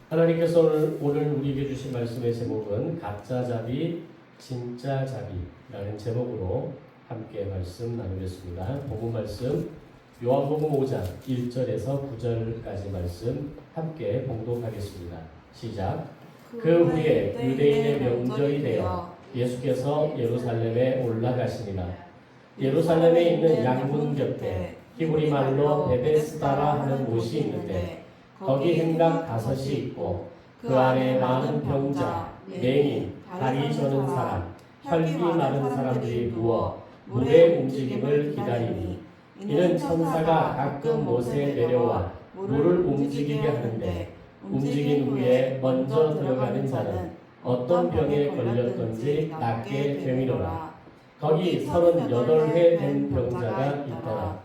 하나님께서 오늘 우리에게 주신 말씀의 제목은 가짜잡이, 진짜잡이라는 제목으로 함께 말씀 나누겠습니다. 본문 말씀 요한복음 5장 1절에서 9절까지 말씀 함께 봉독하겠습니다. 시작. 그 후에 유대인의 명절이 되어 예수께서 예루살렘에 올라가시니라. 예루살렘에 있는 양문 곁에 히브리 말로 베데스다라 하는 곳이 있는데 거기 행각 5이 있고 그 안에 많은 병자, 맹인, 다리 저는 사람, 혈기 마른 사람들이 누워 물의 움직임을 기다리니 이는 천사가 가끔 못에 내려와 물을 움직이게 하는데 움직인 후에 먼저 들어가는 자는 어떤 병에 걸렸던지 낫게 되미로라. 거기 38회 된 병자가 있더라.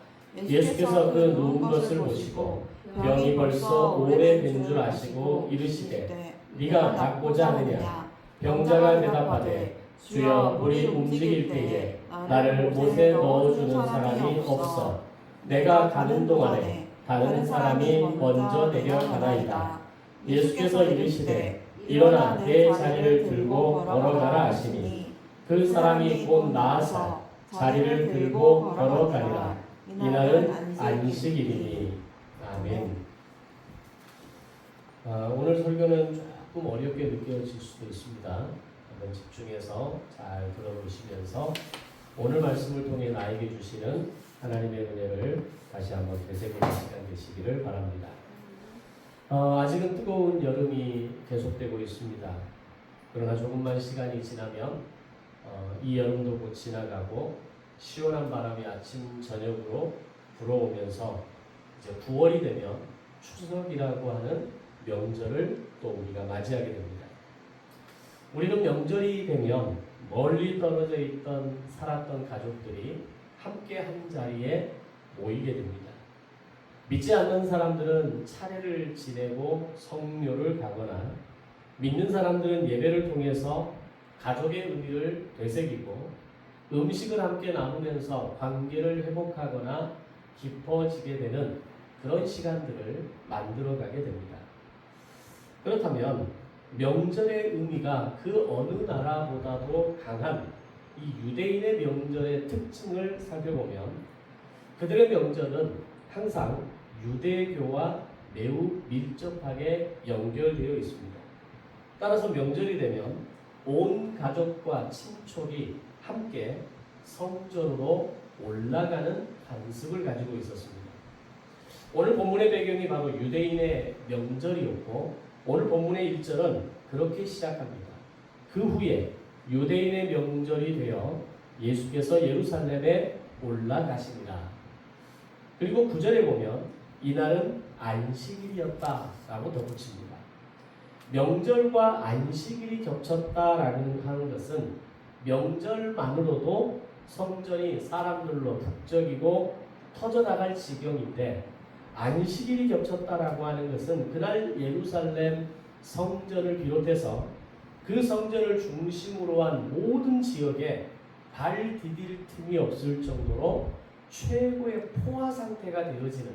예수께서 그 누운 것을 보시고 병이 벌써 오래된 줄 아시고 이르시되 네가 낫고자 하느냐. 병자가 대답하되 주여 물이 움직일 때에 나를 못에 넣어주는 사람이 없어 내가 가는 동안에 다른 사람이 먼저 내려가나이다. 예수께서 이르시되 일어나 내 자리를 들고 걸어가라 하시니 그 사람이 곧 나아서 자리를 들고 걸어가니라. 이날은 안식일이니. 아멘. 오늘 설교는 조금 어렵게 느껴질 수도 있습니다. 한번 집중해서 잘 들어보시면서 오늘 말씀을 통해 나에게 주시는 하나님의 은혜를 다시 한번 되새기는 시간 되시기를 바랍니다. 아직은 뜨거운 여름이 계속되고 있습니다. 그러나 조금만 시간이 지나면 이 여름도 곧 지나가고 시원한 바람이 아침 저녁으로 불어오면서 이제 9월이 되면 추석이라고 하는 명절을 또 우리가 맞이하게 됩니다. 우리는 명절이 되면 멀리 떨어져 있던 살았던 가족들이 함께 한 자리에 모이게 됩니다. 믿지 않는 사람들은 차례를 지내고 성묘를 가거나 믿는 사람들은 예배를 통해서 가족의 의미를 되새기고 음식을 함께 나누면서 관계를 회복하거나 깊어지게 되는 그런 시간들을 만들어가게 됩니다. 그렇다면 명절의 의미가 그 어느 나라보다도 강한 이 유대인의 명절의 특징을 살펴보면 그들의 명절은 항상 유대교와 매우 밀접하게 연결되어 있습니다. 따라서 명절이 되면 온 가족과 친척이 함께 성전으로 올라가는 관습을 가지고 있었습니다. 오늘 본문의 배경이 바로 유대인의 명절이었고 오늘 본문의 1절은 그렇게 시작합니다. 그 후에 유대인의 명절이 되어 예수께서 예루살렘에 올라가시니라. 그리고 9절에 보면 이날은 안식일이었다라고 덧붙입니다. 명절과 안식일이 겹쳤다라는 하는 것은 명절만으로도 성전이 사람들로 북적이고 터져나갈 지경인데 안식일이 겹쳤다라고 하는 것은 그날 예루살렘 성전을 비롯해서 그 성전을 중심으로 한 모든 지역에 발 디딜 틈이 없을 정도로 최고의 포화 상태가 되어지는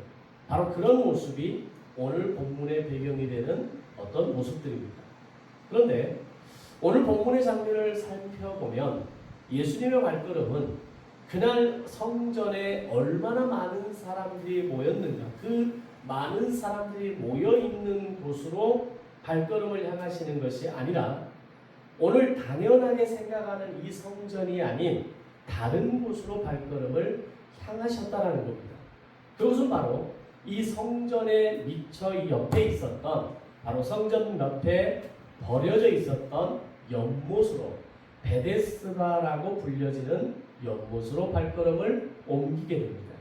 바로 그런 모습이 오늘 본문의 배경이 되는 어떤 모습들입니다. 그런데 오늘 본문의 장면을 살펴보면 예수님의 발걸음은 그날 성전에 얼마나 많은 사람들이 모였는가, 그 많은 사람들이 모여있는 곳으로 발걸음을 향하시는 것이 아니라 오늘 당연하게 생각하는 이 성전이 아닌 다른 곳으로 발걸음을 향하셨다는 겁니다. 그것은 바로 이 성전에 미처 이 옆에 있었던 바로 성전 옆에 버려져 있었던 연못으로 베데스다라고 불려지는 연못으로 발걸음을 옮기게 됩니다.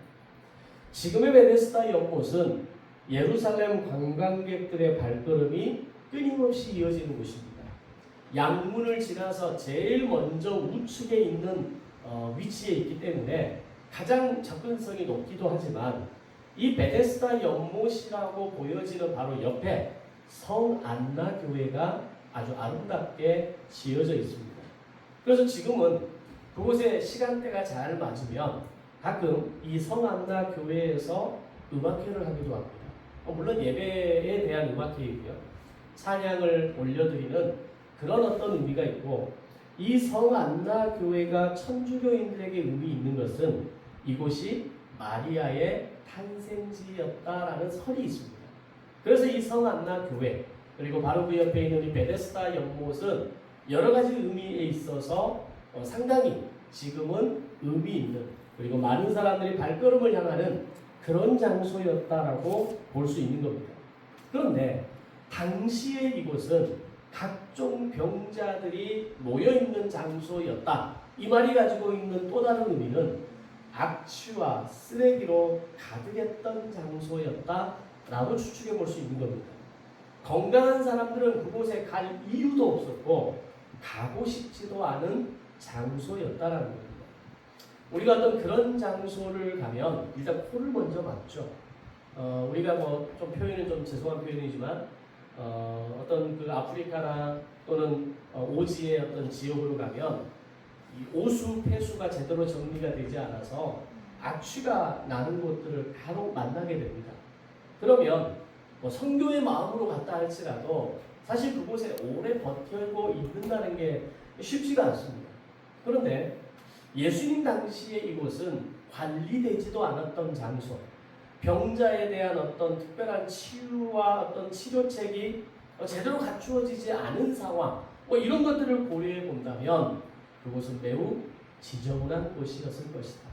지금의 베데스다 연못은 예루살렘 관광객들의 발걸음이 끊임없이 이어지는 곳입니다. 양문을 지나서 제일 먼저 우측에 있는 위치에 있기 때문에 가장 접근성이 높기도 하지만 이 베데스다 연못이라고 보여지는 바로 옆에 성안나 교회가 아주 아름답게 지어져 있습니다. 그래서 지금은 그곳에 시간대가 잘 맞으면 가끔 이 성안나 교회에서 음악회를 하기도 합니다. 물론 예배에 대한 음악회이고요. 찬양을 올려드리는 그런 어떤 의미가 있고, 이 성안나 교회가 천주교인들에게 의미 있는 것은 이곳이 마리아의 탄생지였다라는 설이 있습니다. 그래서 이 성안나 교회, 그리고 바로 그 옆에 있는 이 베데스다 연못은 여러 가지 의미에 있어서 상당히 지금은 의미 있는, 그리고 많은 사람들이 발걸음을 향하는 그런 장소였다라고 볼 수 있는 겁니다. 그런데 당시에 이곳은 각종 병자들이 모여있는 장소였다. 이 말이 가지고 있는 또 다른 의미는 악취와 쓰레기로 가득했던 장소였다라고 추측해 볼 수 있는 겁니다. 건강한 사람들은 그곳에 갈 이유도 없었고 가고 싶지도 않은 장소였다라는 겁니다. 우리가 어떤 그런 장소를 가면 일단 코를 먼저 막죠. 우리가 뭐 좀 표현은 좀 죄송한 표현이지만 어떤 그 아프리카나 또는 오지의 어떤 지역으로 가면 이 오수 폐수가 제대로 정리가 되지 않아서 악취가 나는 곳들을 간혹 만나게 됩니다. 그러면 뭐 선교의 마음으로 갔다 할지라도 사실 그곳에 오래 버티고 있는다는 게 쉽지가 않습니다. 그런데 예수님 당시에 이곳은 관리되지도 않았던 장소, 병자에 대한 어떤 특별한 치유와 어떤 치료책이 제대로 갖추어지지 않은 상황, 뭐 이런 것들을 고려해 본다면 그곳은 매우 지저분한 곳이었을 것이다.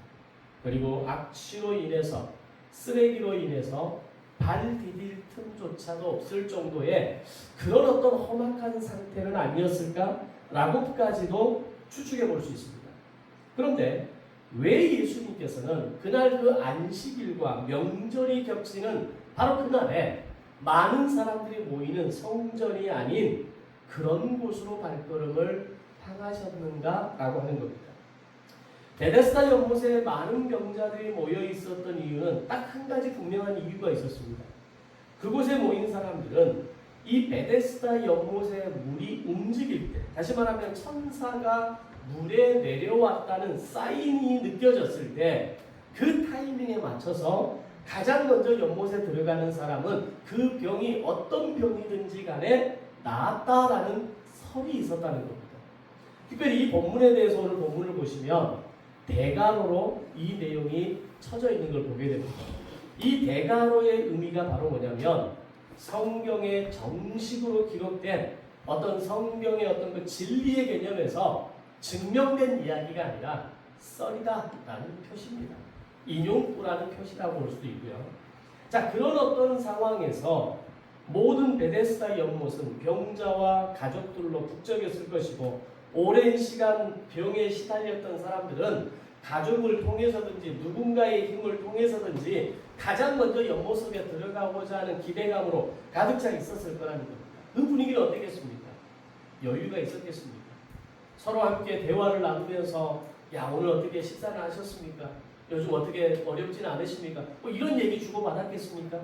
그리고 악취로 인해서, 쓰레기로 인해서 발 디딜 틈조차도 없을 정도의 그런 어떤 험악한 상태는 아니었을까라고까지도 추측해 볼 수 있습니다. 그런데 왜 예수님께서는 그날 그 안식일과 명절이 겹치는 바로 그날에 많은 사람들이 모이는 성전이 아닌 그런 곳으로 발걸음을 향하셨는가라고 하는 겁니다. 베데스다 연못에 많은 병자들이 모여 있었던 이유는 딱 한 가지 분명한 이유가 있었습니다. 그곳에 모인 사람들은 이 베데스다 연못의 물이 움직일 때, 다시 말하면 천사가 물에 내려왔다는 사인이 느껴졌을 때 그 타이밍에 맞춰서 가장 먼저 연못에 들어가는 사람은 그 병이 어떤 병이든지 간에 나았다라는 설이 있었다는 겁니다. 특별히 이 본문에 대해서 오늘 본문을 보시면 대가로로 이 내용이 쳐져 있는 걸 보게 됩니다. 이 대가로의 의미가 바로 뭐냐면 성경에 정식으로 기록된 어떤 성경의 어떤 그 진리의 개념에서 증명된 이야기가 아니라 썰이다라는 표시입니다. 인용구라는 표시라고 볼 수도 있고요. 자, 그런 어떤 상황에서 모든 베데스다 연못은 병자와 가족들로 북적였을 것이고, 오랜 시간 병에 시달렸던 사람들은 가족을 통해서든지 누군가의 힘을 통해서든지 가장 먼저 연못 속에 들어가고자 하는 기대감으로 가득 차 있었을 거라는 겁니다. 그 분위기는 어떻겠습니까? 여유가 있었겠습니까? 서로 함께 대화를 나누면서 야, 오늘 어떻게 식사를 하셨습니까? 요즘 어떻게 어렵진 않으십니까? 뭐 이런 얘기 주고받았겠습니까?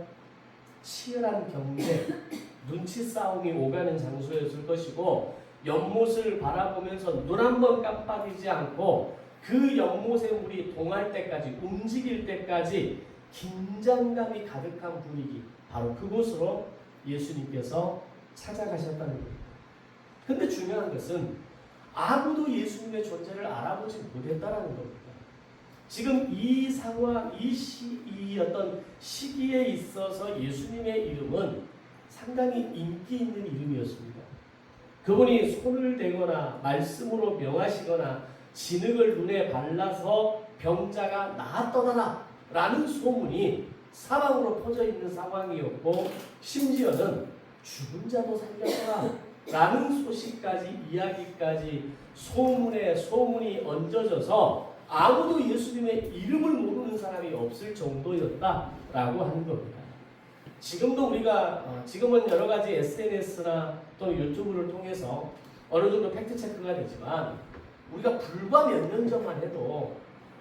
치열한 경쟁, 눈치 싸움이 오가는 장소였을 것이고, 연못을 바라보면서 눈 한 번 깜빡이지 않고 그 연못의 물이 동할 때까지, 움직일 때까지 긴장감이 가득한 분위기, 바로 그곳으로 예수님께서 찾아가셨다는 겁니다. 근데 중요한 것은 아무도 예수님의 존재를 알아보지 못했다는 겁니다. 지금 이 상황, 이 어떤 시기에 있어서 예수님의 이름은 상당히 인기 있는 이름이었습니다. 그분이 손을 대거나 말씀으로 명하시거나 진흙을 눈에 발라서 병자가 나았더라 라는 소문이 사방으로 퍼져 있는 상황이었고, 심지어는 죽은 자도 살렸더라 라는 소식까지, 이야기까지 소문이 얹어져서 아무도 예수님의 이름을 모르는 사람이 없을 정도였다라고 하는 겁니다. 지금도 우리가 지금은 여러 가지 SNS나 또 유튜브를 통해서 어느 정도 팩트 체크가 되지만, 우리가 불과 몇 년 전만 해도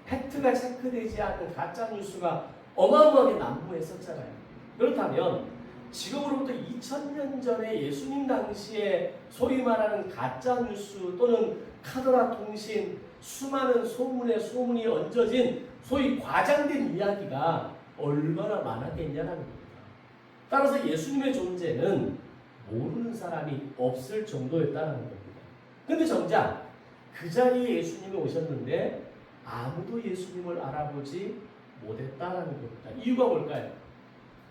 팩트가 체크되지 않는 가짜 뉴스가 어마어마하게 난무했었잖아요. 그렇다면 지금으로부터 2000년 전에 예수님 당시에 소위 말하는 가짜 뉴스 또는 카더라 통신, 수많은 소문이 얹어진 소위 과장된 이야기가 얼마나 많았겠냐는 겁니다. 따라서 예수님의 존재는 모르는 사람이 없을 정도였다는 겁니다. 근데 정작 그 자리에 예수님이 오셨는데 아무도 예수님을 알아보지 못했다는 겁니다. 이유가 뭘까요?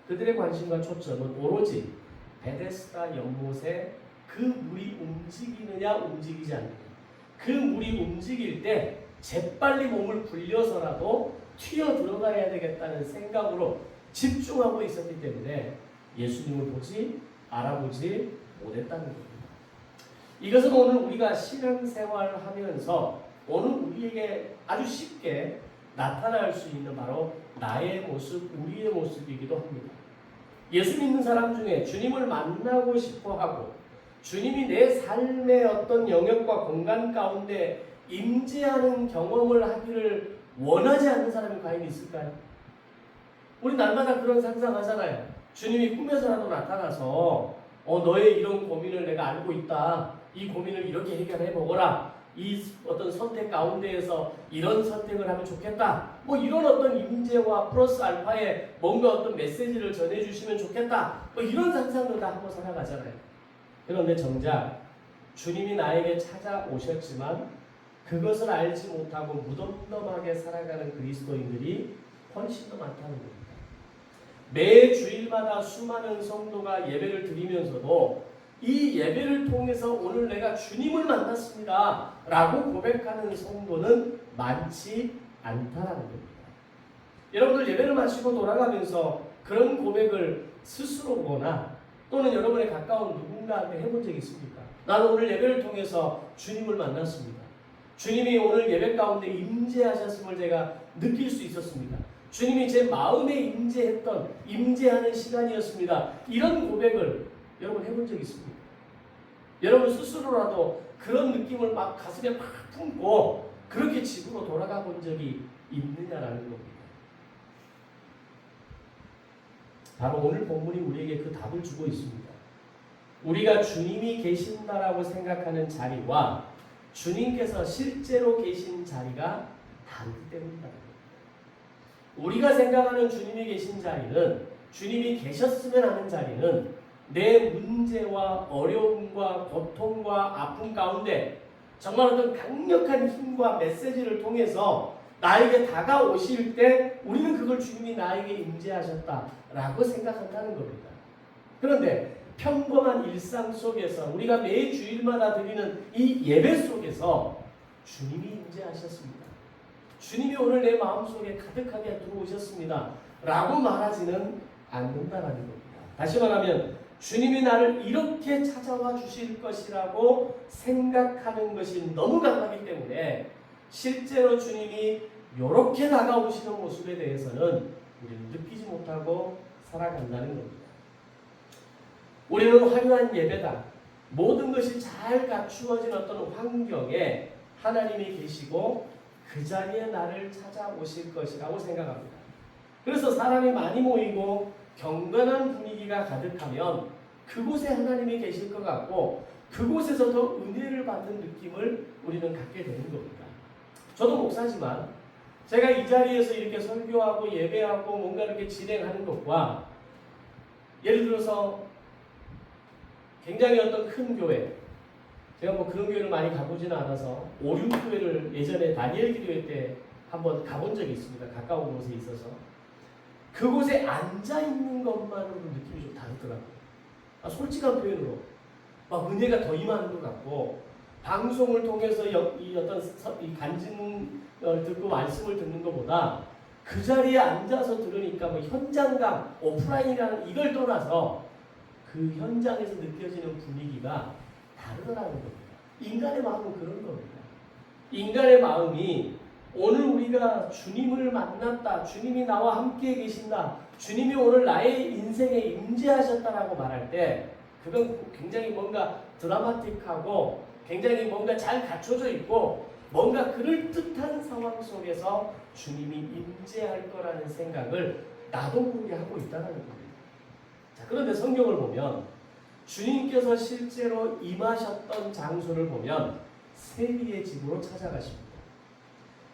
그들의 관심과 초점은 오로지 베데스다 연못에 그 물이 움직이느냐 움직이지 않느냐, 그 물이 움직일 때 재빨리 몸을 굴려서라도 튀어 들어가야 되겠다는 생각으로 집중하고 있었기 때문에 예수님을 알아보지 못했다는 겁니다. 이것은 오늘 우리가 신앙생활을 하면서 오늘 우리에게 아주 쉽게 나타날 수 있는 바로 나의 모습, 우리의 모습이기도 합니다. 예수 믿는 사람 중에 주님을 만나고 싶어 하고 주님이 내 삶의 어떤 영역과 공간 가운데 임재하는 경험을 하기를 원하지 않는 사람이 과연 있을까요? 우리 날마다 그런 상상하잖아요. 주님이 꿈에서라도 나타나서 너의 이런 고민을 내가 알고 있다. 이 고민을 이렇게 해결해 보거라. 이 어떤 선택 가운데에서 이런 선택을 하면 좋겠다. 뭐 이런 어떤 임재와 플러스 알파의 뭔가 어떤 메시지를 전해주시면 좋겠다. 뭐 이런 상상을 다 하고 살아가잖아요. 그런데 정작 주님이 나에게 찾아오셨지만 그것을 알지 못하고 무덤덤하게 살아가는 그리스도인들이 훨씬 더 많다는 겁니다. 매 주일마다 수많은 성도가 예배를 드리면서도 이 예배를 통해서 오늘 내가 주님을 만났습니다 라고 고백하는 성도는 많지 않다는 겁니다. 여러분들 예배를 마치고 돌아가면서 그런 고백을 스스로거나 또는 여러분의 가까운 누군가한테 해본 적이 있습니까? 나는 오늘 예배를 통해서 주님을 만났습니다. 주님이 오늘 예배 가운데 임재하셨음을 제가 느낄 수 있었습니다. 주님이 제 마음에 임재하는 시간이었습니다. 이런 고백을 여러분 해본 적 있습니까? 여러분 스스로라도 그런 느낌을 막 가슴에 막 품고 그렇게 집으로 돌아가 본 적이 있느냐라는 겁니다. 바로 오늘 본문이 우리에게 그 답을 주고 있습니다. 우리가 주님이 계신다라고 생각하는 자리와 주님께서 실제로 계신 자리가 다르기 때문이다. 우리가 생각하는 주님이 계신 자리는, 주님이 계셨으면 하는 자리는 내 문제와 어려움과 고통과 아픔 가운데 정말 어떤 강력한 힘과 메시지를 통해서 나에게 다가오실 때 우리는 그걸 주님이 나에게 임재하셨다라고 생각한다는 겁니다. 그런데 평범한 일상 속에서 우리가 매 주일마다 드리는 이 예배 속에서 주님이 임재하셨습니다. 주님이 오늘 내 마음속에 가득하게 들어오셨습니다 라고 말하지는 않는다라는 겁니다. 다시 말하면 주님이 나를 이렇게 찾아와 주실 것이라고 생각하는 것이 너무 강하기 때문에 실제로 주님이 이렇게 다가오시는 모습에 대해서는 우리는 느끼지 못하고 살아간다는 겁니다. 우리는 화려한 예배당, 모든 것이 잘 갖추어진 어떤 환경에 하나님이 계시고 그 자리에 나를 찾아오실 것이라고 생각합니다. 그래서 사람이 많이 모이고 경건한 분위기가 가득하면 그곳에 하나님이 계실 것 같고 그곳에서 더 은혜를 받는 느낌을 우리는 갖게 되는 겁니다. 저도 목사지만 제가 이 자리에서 이렇게 설교하고 예배하고 뭔가 이렇게 진행하는 것과 예를 들어서 굉장히 어떤 큰 교회, 제가 뭐 그런 교회를 많이 가보지는 않아서 오륜교회를 예전에 다니엘 기도회 때 한번 가본 적이 있습니다. 가까운 곳에 있어서 그곳에 앉아있는 것만으로도 느낌이 좀 다르더라고요. 솔직한 표현으로 막 은혜가 더 임하는 것 같고 방송을 통해서 이 어떤 이 간증을 듣고 말씀을 듣는 것보다 그 자리에 앉아서 들으니까 뭐 현장감, 오프라인이라는 이걸 떠나서 그 현장에서 느껴지는 분위기가 다르더라는 겁니다. 인간의 마음은 그런 겁니다. 인간의 마음이 오늘 우리가 주님을 만났다, 주님이 나와 함께 계신다, 주님이 오늘 나의 인생에 임재하셨다라고 말할 때 그건 굉장히 뭔가 드라마틱하고 굉장히 뭔가 잘 갖춰져 있고 뭔가 그럴듯한 상황 속에서 주님이 임재할 거라는 생각을 나도 모르게 하고 있다는 겁니다. 자, 그런데 성경을 보면 주님께서 실제로 임하셨던 장소를 보면 세리의 집으로 찾아가십니다.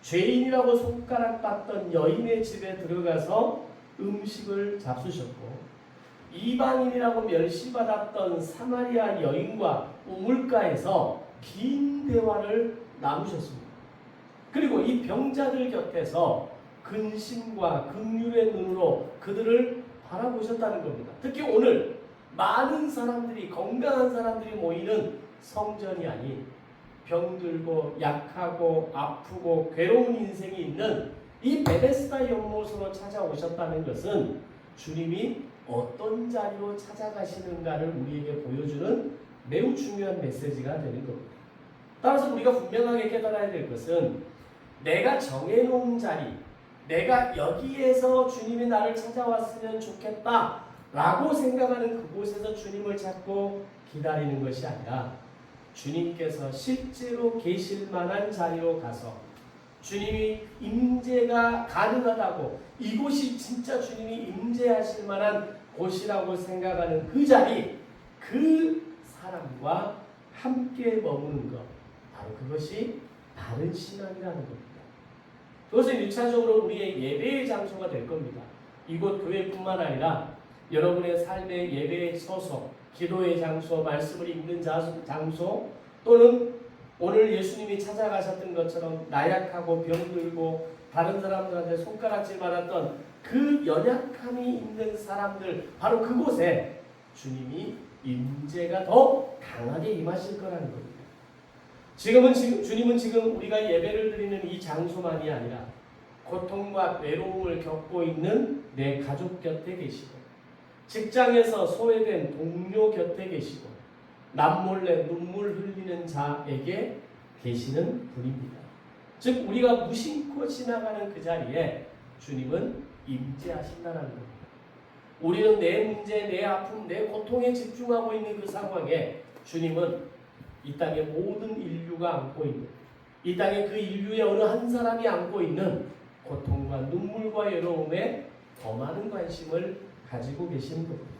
죄인이라고 손가락 땄던 여인의 집에 들어가서 음식을 잡수셨고 이방인이라고 멸시받았던 사마리아 여인과 우물가에서 긴 대화를 나누셨습니다. 그리고 이 병자들 곁에서 근심과 긍휼의 눈으로 그들을 바라보셨다는 겁니다. 특히 오늘 많은 사람들이, 건강한 사람들이 모이는 성전이 아닌 병들고 약하고 아프고 괴로운 인생이 있는 이 베데스다 연못으로 찾아오셨다는 것은 주님이 어떤 자리로 찾아가시는가를 우리에게 보여주는 매우 중요한 메시지가 되는 겁니다. 따라서 우리가 분명하게 깨달아야 될 것은 내가 정해놓은 자리, 내가 여기에서 주님이 나를 찾아왔으면 좋겠다 라고 생각하는 그곳에서 주님을 찾고 기다리는 것이 아니라 주님께서 실제로 계실 만한 자리로 가서 주님이 임재가 가능하다고, 이곳이 진짜 주님이 임재하실 만한 곳이라고 생각하는 그 자리, 그 사람과 함께 머무는 것, 바로 그것이 바른 신앙이라는 겁니다. 그것은 1차적으로 우리의 예배의 장소가 될 겁니다. 이곳 교회뿐만 아니라 여러분의 삶의 예배의 소속, 기도의 장소, 말씀을 읽는 장소, 또는 오늘 예수님이 찾아가셨던 것처럼 나약하고 병들고 다른 사람들한테 손가락질 받았던 그 연약함이 있는 사람들, 바로 그곳에 주님이 임재가 더 강하게 임하실 거라는 겁니다. 주님은 지금 우리가 예배를 드리는 이 장소만이 아니라 고통과 외로움을 겪고 있는 내 가족 곁에 계시고, 직장에서 소외된 동료 곁에 계시고, 남몰래 눈물 흘리는 자에게 계시는 분입니다. 즉 우리가 무심코 지나가는 그 자리에 주님은 임재하신다는 겁니다. 우리는 내 문제, 내 아픔, 내 고통에 집중하고 있는 그 상황에 주님은 이 땅의 모든 인류가 안고 있는, 이 땅의 그 인류의 어느 한 사람이 안고 있는 고통과 눈물과 외로움에 더 많은 관심을 가지고 계시는 겁니다.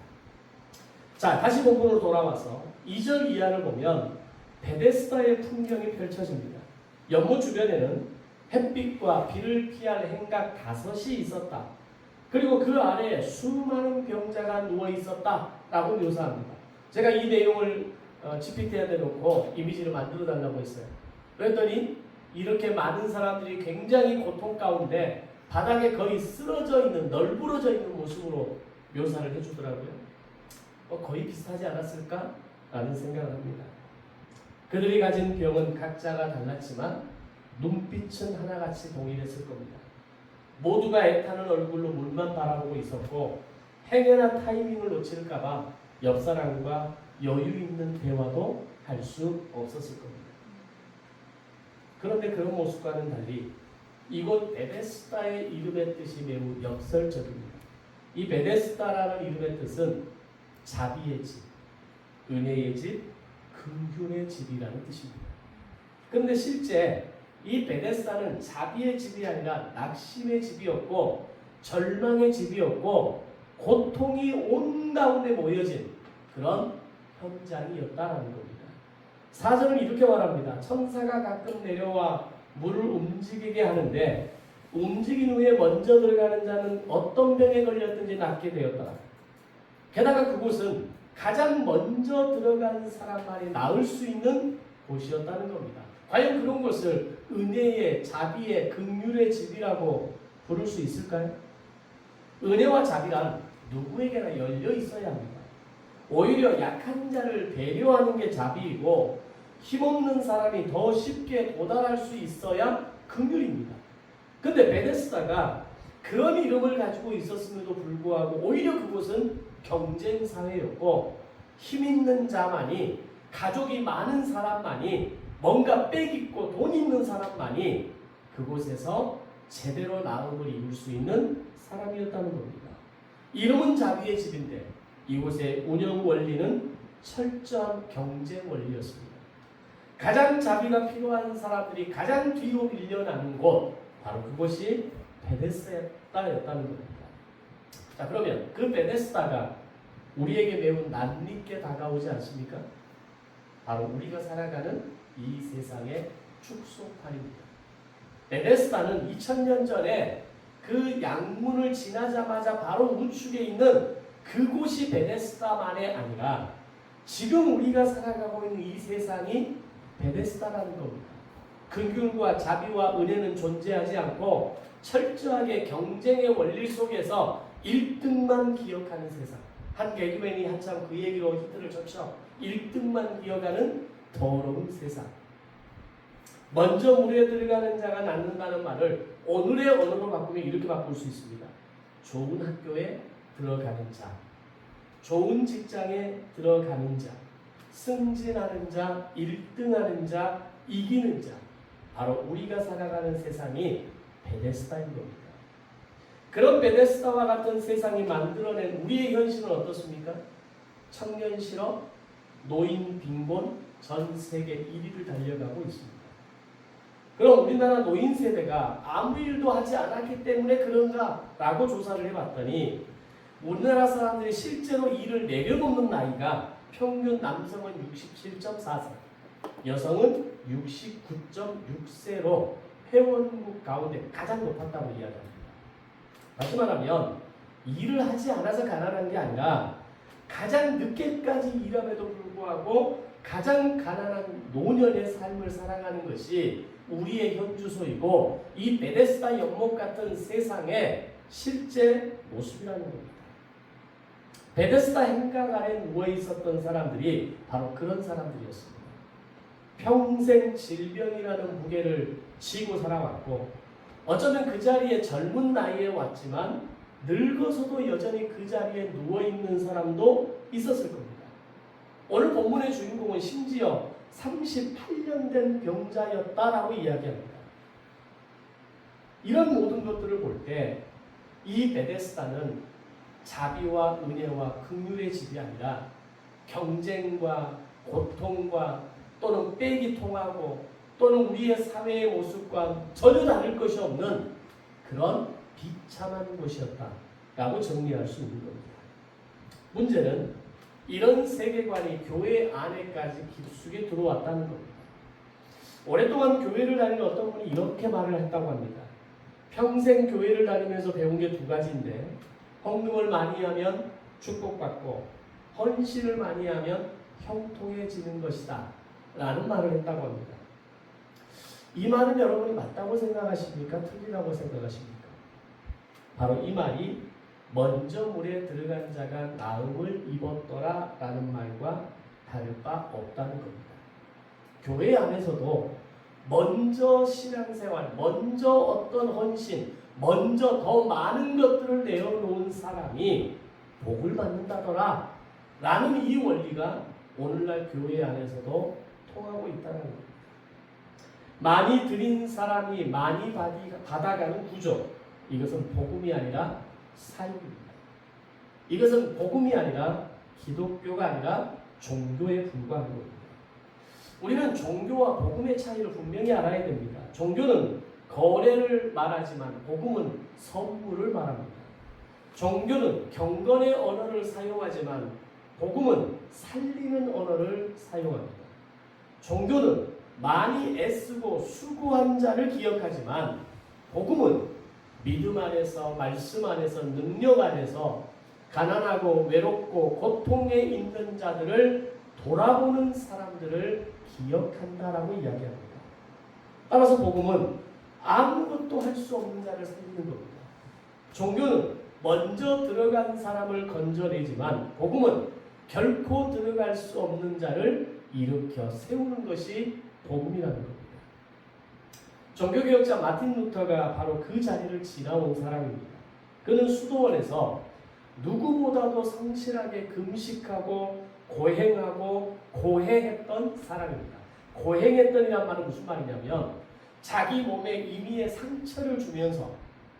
자, 다시 본문으로 돌아와서 2절 이하를 보면 베데스다의 풍경이 펼쳐집니다. 연못 주변에는 햇빛과 비를 피할 행각 5이 있었다. 그리고 그 아래에 수많은 병자가 누워 있었다라고 묘사합니다. 제가 이 내용을 GPT에 대놓고 이미지를 만들어 달라고 했어요. 그랬더니 이렇게 많은 사람들이 굉장히 고통 가운데 바닥에 거의 쓰러져 있는, 널브러져 있는 모습으로 묘사를 해주더라고요. 거의 비슷하지 않았을까? 라는 생각을 합니다. 그들이 가진 병은 각자가 달랐지만 눈빛은 하나같이 동일했을 겁니다. 모두가 애타는 얼굴로 물만 바라보고 있었고 행여나 타이밍을 놓칠까봐 옆 사람과 여유 있는 대화도 할 수 없었을 겁니다. 그런데 그런 모습과는 달리 이곳 베데스다의 이름의 뜻이 매우 역설적입니다. 이 베데스다라는 이름의 뜻은 자비의 집, 은혜의 집, 긍휼의 집이라는 뜻입니다. 그런데 실제 이 베데스다는 자비의 집이 아니라 낙심의 집이었고 절망의 집이었고 고통이 온 가운데 모여진 그런 현장이었다라는 겁니다. 4절은 이렇게 말합니다. 천사가 가끔 내려와 물을 움직이게 하는데 움직인 후에 먼저 들어가는 자는 어떤 병에 걸렸든지 낫게 되었다. 게다가 그곳은 가장 먼저 들어간 사람만이 나을 수 있는 곳이었다는 겁니다. 과연 그런 곳을 은혜의, 자비의, 긍휼의 집이라고 부를 수 있을까요? 은혜와 자비란 누구에게나 열려 있어야 합니다. 오히려 약한 자를 배려하는 게 자비이고 힘없는 사람이 더 쉽게 도달할 수 있어야 긍휼입니다. 근데 베데스다가 그런 이름을 가지고 있었음에도 불구하고 오히려 그곳은 경쟁 사회였고 힘 있는 자만이, 가족이 많은 사람만이, 뭔가 빽 있고 돈 있는 사람만이 그곳에서 제대로 나음을 이룰 수 있는 사람이었다는 겁니다. 이름은 자비의 집인데 이곳의 운영 원리는 철저한 경쟁 원리였습니다. 가장 자비가 필요한 사람들이 가장 뒤로 밀려나는 곳, 바로 그곳이 베데스다였다는 겁니다. 자, 그러면 그 베데스다가 우리에게 매우 낯익게 다가오지 않습니까? 바로 우리가 살아가는 이 세상의 축소판입니다. 베데스다는 2000년 전에 그 양문을 지나자마자 바로 우측에 있는 그곳이 베데스다만이 아니라 지금 우리가 살아가고 있는 이 세상이 베데스다라는 겁니다. 긍휼과 자비와 은혜는 존재하지 않고 철저하게 경쟁의 원리 속에서 1등만 기억하는 세상. 한 개그맨이 한참 그 얘기로 히트를 쳤죠. 1등만 기억하는 더러운 세상. 먼저 물에 들어가는 자가 낫는다는 말을 오늘의 언어로 바꾸면 이렇게 바꿀 수 있습니다. 좋은 학교에 들어가는 자, 좋은 직장에 들어가는 자, 승진하는 자, 1등하는 자, 이기는 자. 바로 우리가 살아가는 세상이 베데스다인 겁니다. 그런 베데스다와 같은 세상이 만들어낸 우리의 현실은 어떻습니까? 청년 실업, 노인 빈곤, 전 세계 1위를 달려가고 있습니다. 그럼 우리나라 노인 세대가 아무 일도 하지 않았기 때문에 그런가라고 조사를 해봤더니 우리나라 사람들이 실제로 일을 내려놓는 나이가 평균 남성은 67.4세, 여성은 69.6세로 회원국 가운데 가장 높았다고 이야기합니다. 다시 말하면 일을 하지 않아서 가난한 게 아니라 가장 늦게까지 일함에도 불구하고 가장 가난한 노년의 삶을 살아가는 것이 우리의 현주소이고 이 베데스다 연못 같은 세상의 실제 모습이라는 겁니다. 베데스다 행각 아래 누워 있었던 사람들이 바로 그런 사람들이었습니다. 평생 질병이라는 무게를 지고 살아왔고 어쩌면 그 자리에 젊은 나이에 왔지만 늙어서도 여전히 그 자리에 누워있는 사람도 있었을 겁니다. 오늘 본문의 주인공은 심지어 38년 된 병자였다라고 이야기합니다. 이런 모든 것들을 볼 때 이 베데스다는 자비와 은혜와 긍휼의 집이 아니라 경쟁과 고통과 또는 빼기 통하고 또는 우리의 사회의 모습과 전혀 다를 것이 없는 그런 비참한 곳이었다라고 정리할 수 있는 겁니다. 문제는 이런 세계관이 교회 안에까지 깊숙이 들어왔다는 겁니다. 오랫동안 교회를 다니는 어떤 분이 이렇게 말을 했다고 합니다. 평생 교회를 다니면서 배운 게 두 가지인데 헌금을 많이 하면 축복받고 헌신을 많이 하면 형통해지는 것이다 라는 말을 했다고 합니다. 이 말은 여러분이 맞다고 생각하십니까? 틀리다고 생각하십니까? 바로 이 말이 먼저 물에 들어간 자가 나음을 입었더라 라는 말과 다를 바 없다는 겁니다. 교회 안에서도 먼저 신앙생활, 먼저 어떤 헌신, 먼저 더 많은 것들을 내어놓은 사람이 복을 받는다더라 라는 이 원리가 오늘날 교회 안에서도 통하고 있다는 겁니다. 많이 드린 사람이 많이 받아가는 구조, 이것은 복음이 아니라 사유입니다. 이것은 복음이 아니라 기독교가 아니라 종교에 불과한 겁니다. 우리는 종교와 복음의 차이를 분명히 알아야 됩니다. 종교는 거래를 말하지만 복음은 선물을 말합니다. 종교는 경건의 언어를 사용하지만 복음은 살리는 언어를 사용합니다. 종교는 많이 애쓰고 수고한 자를 기억하지만 복음은 믿음 안에서 말씀 안에서 능력 안에서 가난하고 외롭고 고통에 있는 자들을 돌아보는 사람들을 기억한다라고 이야기합니다. 따라서 복음은 아무것도 할 수 없는 자를 살리는 겁니다. 종교는 먼저 들어간 사람을 건져내지만 복음은 결코 들어갈 수 없는 자를 일으켜 세우는 것이 복음이라는 겁니다. 종교개혁자 마틴 루터가 바로 그 자리를 지나온 사람입니다. 그는 수도원에서 누구보다도 성실하게 금식하고 고행하고 고해했던 사람입니다. 고행했던이란 말은 무슨 말이냐면 자기 몸에 임의의 상처를 주면서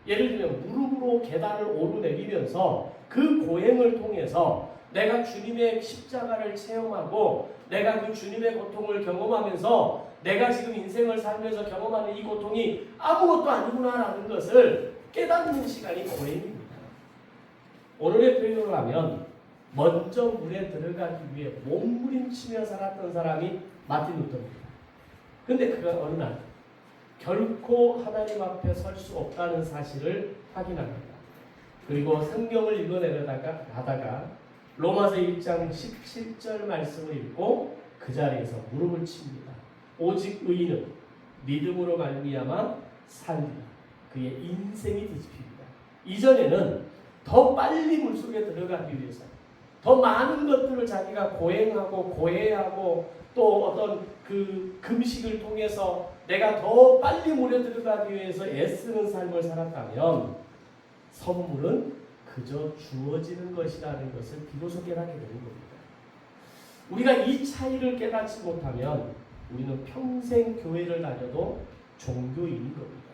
예를 들면 무릎으로 계단을 오르내리면서 그 고행을 통해서 내가 주님의 십자가를 체험하고 내가 그 주님의 고통을 경험하면서 내가 지금 인생을 살면서 경험하는 이 고통이 아무것도 아니구나라는 것을 깨닫는 시간이 고행입니다. 오늘의 표현으로 하면 먼저 물에 들어가기 위해 몸부림치며 살았던 사람이 마틴 루터입니다. 근데 그가 어느 날 결코 하나님 앞에 설 수 없다는 사실을 확인합니다. 그리고 성경을 읽어내려다가 하다가 로마서 1장 17절 말씀을 읽고 그 자리에서 무릎을 칩니다. 오직 의인은 믿음으로 말미암아 살리라. 그의 인생이 뒤집힙니다. 이전에는 더 빨리 물속에 들어가기 위해서 더 많은 것들을 자기가 고행하고 고해하고 또 어떤 그 금식을 통해서 내가 더 빨리 물에 들어가기 위해서 애쓰는 삶을 살았다면 선물은 그저 주어지는 것이라는 것을 비로소 깨닫게 되는 겁니다. 우리가 이 차이를 깨닫지 못하면 우리는 평생 교회를 다녀도 종교인인 겁니다.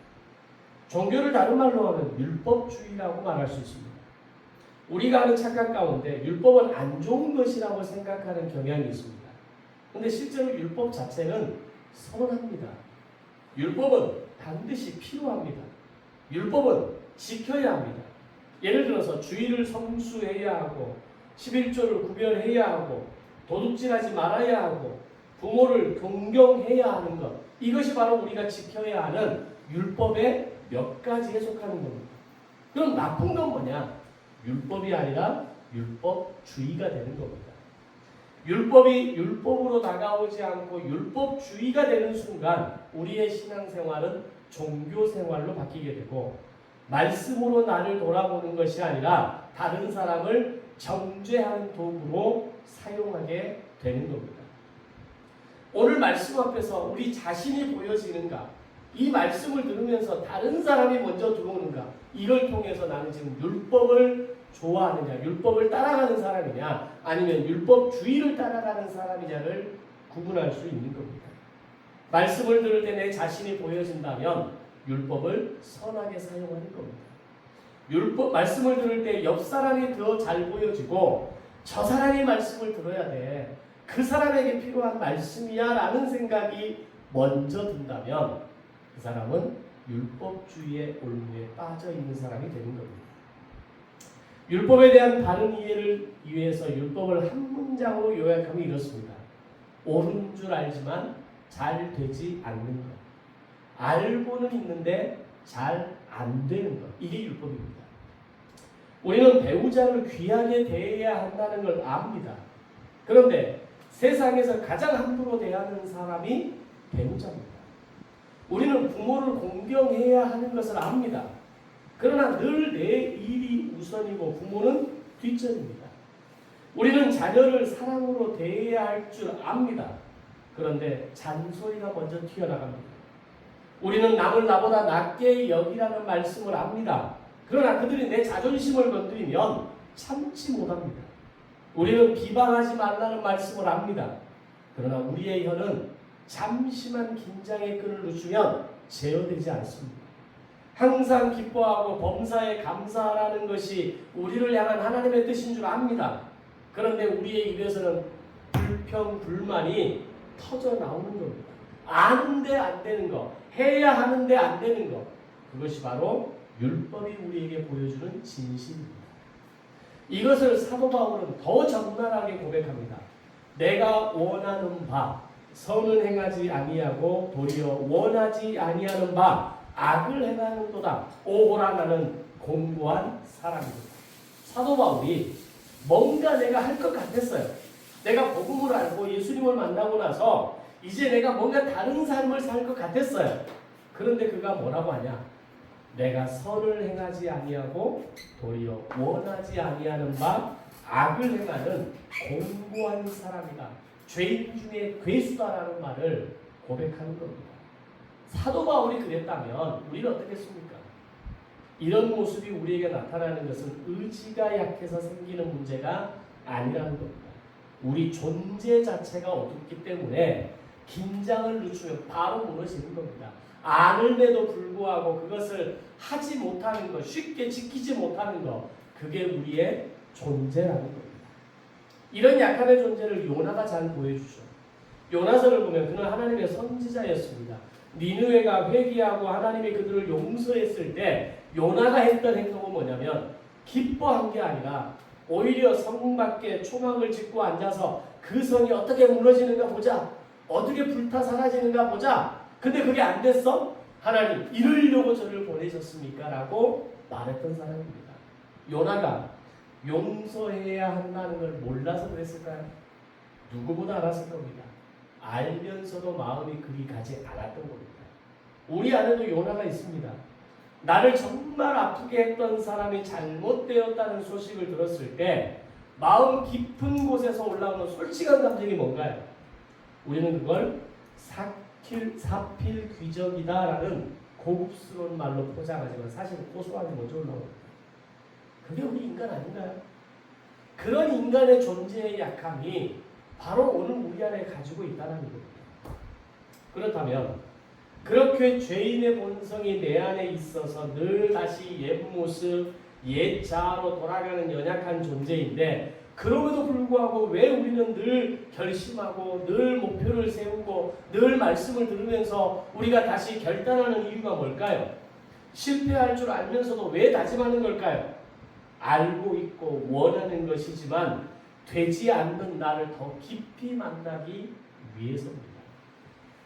종교를 다른 말로 하면 율법주의라고 말할 수 있습니다. 우리가 하는 착각 가운데 율법은 안 좋은 것이라고 생각하는 경향이 있습니다. 그런데 실제로 율법 자체는 선언합니다. 율법은 반드시 필요합니다. 율법은 지켜야 합니다. 예를 들어서 주의를 성수해야 하고 11조를 구별해야 하고 도둑질하지 말아야 하고 부모를 존경해야 하는 것, 이것이 바로 우리가 지켜야 하는 율법의 몇 가지 해석하는 겁니다. 그럼 나쁜 건 뭐냐? 율법이 아니라 율법주의가 되는 겁니다. 율법이 율법으로 다가오지 않고 율법주의가 되는 순간 우리의 신앙생활은 종교생활로 바뀌게 되고 말씀으로 나를 돌아보는 것이 아니라 다른 사람을 정죄하는 도구로 사용하게 되는 겁니다. 오늘 말씀 앞에서 우리 자신이 보여지는가? 이 말씀을 들으면서 다른 사람이 먼저 들어오는가? 이걸 통해서 나는 지금 율법을 좋아하느냐, 율법을 따라가는 사람이냐, 아니면 율법주의를 따라가는 사람이냐를 구분할 수 있는 겁니다. 말씀을 들을 때 내 자신이 보여진다면 율법을 선하게 사용하는 겁니다. 말씀을 들을 때 옆 사람이 더 잘 보여지고 저 사람이 말씀을 들어야 돼. 그 사람에게 필요한 말씀이야 라는 생각이 먼저 든다면 그 사람은 율법주의의 올무에 빠져 있는 사람이 되는 겁니다. 율법에 대한 바른 이해를 위해서 율법을 한 문장으로 요약하면 이렇습니다. 옳은 줄 알지만 잘 되지 않는 것. 알고는 있는데 잘 안 되는 것. 이게 율법입니다. 우리는 배우자를 귀하게 대해야 한다는 걸 압니다. 그런데 세상에서 가장 함부로 대하는 사람이 배우자입니다. 우리는 부모를 공경해야 하는 것을 압니다. 그러나 늘 내 일이 우선이고 부모는 뒷전입니다. 우리는 자녀를 사랑으로 대해야 할 줄 압니다. 그런데 잔소리가 먼저 튀어나갑니다. 우리는 남을 나보다 낮게 여기라는 말씀을 압니다. 그러나 그들이 내 자존심을 건드리면 참지 못합니다. 우리는 비방하지 말라는 말씀을 압니다. 그러나 우리의 혀는 잠시만 긴장의 끈을 늦추면 제어되지 않습니다. 항상 기뻐하고 범사에 감사하라는 것이 우리를 향한 하나님의 뜻인 줄 압니다. 그런데 우리의 입에서는 불평, 불만이 터져 나오는 겁니다. 아는데 안 되는 거, 해야 하는데 안 되는 거, 그것이 바로 율법이 우리에게 보여주는 진실입니다. 이것을 사도 바울은 더 적나라하게 고백합니다. 내가 원하는 바 선은 행하지 아니하고 도리어 원하지 아니하는 바 악을 행하는도다. 오호라 나는 공고한 사람입니다. 사도 바울이 뭔가 내가 할 것 같았어요. 내가 복음을 알고 예수님을 만나고 나서 이제 내가 뭔가 다른 삶을 살 것 같았어요. 그런데 그가 뭐라고 하냐? 내가 선을 행하지 아니하고 도리어 원하지 아니하는 바 악을 행하는 공고한 사람이다. 죄인 중에 괴수다라는 말을 고백하는 겁니다. 사도 바울이 그랬다면 우리는 어떻겠습니까? 이런 모습이 우리에게 나타나는 것은 의지가 약해서 생기는 문제가 아니라는 겁니다. 우리 존재 자체가 어둡기 때문에 긴장을 늦추면 바로 무너지는 겁니다. 아는데도 불구하고 그것을 하지 못하는 것, 쉽게 지키지 못하는 것, 그게 우리의 존재라는 겁니다. 이런 약한의 존재를 요나가 잘 보여주죠. 요나서를 보면 그는 하나님의 선지자였습니다. 니느웨가 회개하고 하나님이 그들을 용서했을 때 요나가 했던 행동은 뭐냐면 기뻐한 게 아니라 오히려 성 밖에 초막을 짓고 앉아서 그 성이 어떻게 무너지는가 보자. 어떻게 불타 사라지는가 보자. 근데 그게 안 됐어? 하나님 이러려고 저를 보내셨습니까? 라고 말했던 사람입니다. 요나가 용서해야 한다는 걸 몰라서 그랬을까요? 누구보다 알았을 겁니다. 알면서도 마음이 그리 가지 않았던 겁니다. 우리 안에도 요나가 있습니다. 나를 정말 아프게 했던 사람이 잘못되었다는 소식을 들었을 때 마음 깊은 곳에서 올라오는 솔직한 감정이 뭔가요? 우리는 그걸 사필귀정이다라는 고급스러운 말로 포장하지만 사실은 고소하게 먼저 올라옵니다. 그게 우리 인간 아닌가요? 그런 인간의 존재의 약함이 바로 오늘 우리 안에 가지고 있다는 겁니다. 그렇다면 그렇게 죄인의 본성이 내 안에 있어서 늘 다시 옛 모습, 옛 자아로 돌아가는 연약한 존재인데 그럼에도 불구하고 왜 우리는 늘 결심하고 늘 목표를 세우고 늘 말씀을 들으면서 우리가 다시 결단하는 이유가 뭘까요? 실패할 줄 알면서도 왜 다짐하는 걸까요? 알고 있고 원하는 것이지만 되지 않는 나를 더 깊이 만나기 위해서입니다.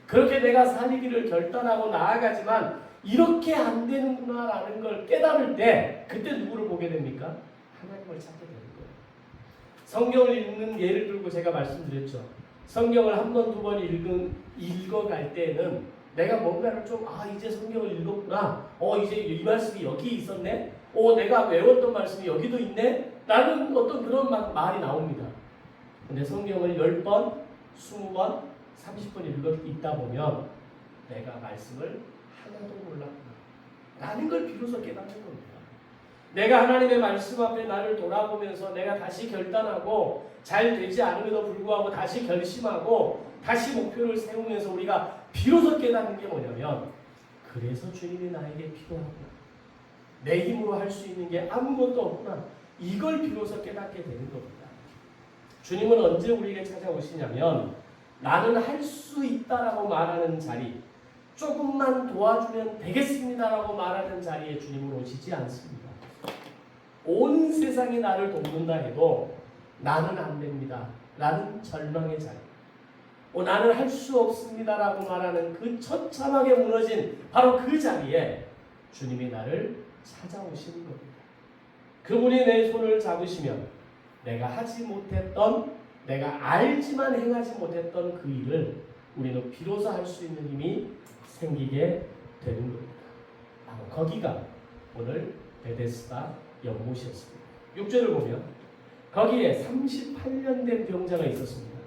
그렇게 내가 살기를 결단하고 나아가지만 이렇게 안 되는구나라는 걸 깨달을 때 그때 누구를 보게 됩니까? 하나님을 찾게 되는 거예요. 성경을 읽는 예를 들고 제가 말씀드렸죠. 성경을 한 번, 두 번 읽어갈 때는 내가 뭔가를 좀 이제 성경을 읽었구나. 이제 이 말씀이 여기 있었네. 내가 외웠던 말씀이 여기도 있네. 라는 어떤 그런 말이 나옵니다. 근데 성경을 10번, 20번, 30번 읽다 보면 내가 말씀을 하나도 몰랐구나 라는 걸 비로소 깨닫는 겁니다. 내가 하나님의 말씀 앞에 나를 돌아보면서 내가 다시 결단하고 잘 되지 않음에도 불구하고 다시 결심하고 다시 목표를 세우면서 우리가 비로소 깨닫는 게 뭐냐면 그래서 주님이 나에게 필요하구나. 내 힘으로 할 수 있는 게 아무것도 없구나. 이걸 비로소 깨닫게 되는 겁니다. 주님은 언제 우리에게 찾아오시냐면 나는 할 수 있다라고 말하는 자리, 조금만 도와주면 되겠습니다라고 말하는 자리에 주님은 오시지 않습니다. 온 세상이 나를 돕는다 해도 나는 안 됩니다 라는 절망의 자리, 나는 할 수 없습니다라고 말하는 그 처참하게 무너진 바로 그 자리에 주님이 나를 찾아오시는 겁니다. 그분이 내 손을 잡으시면 내가 하지 못했던, 내가 알지만 행하지 못했던 그 일을 우리는 비로소 할 수 있는 힘이 생기게 되는 겁니다. 거기가 오늘 베데스다 연못이었습니다. 6절을 보면 거기에 38년 된 병자가 있었습니다.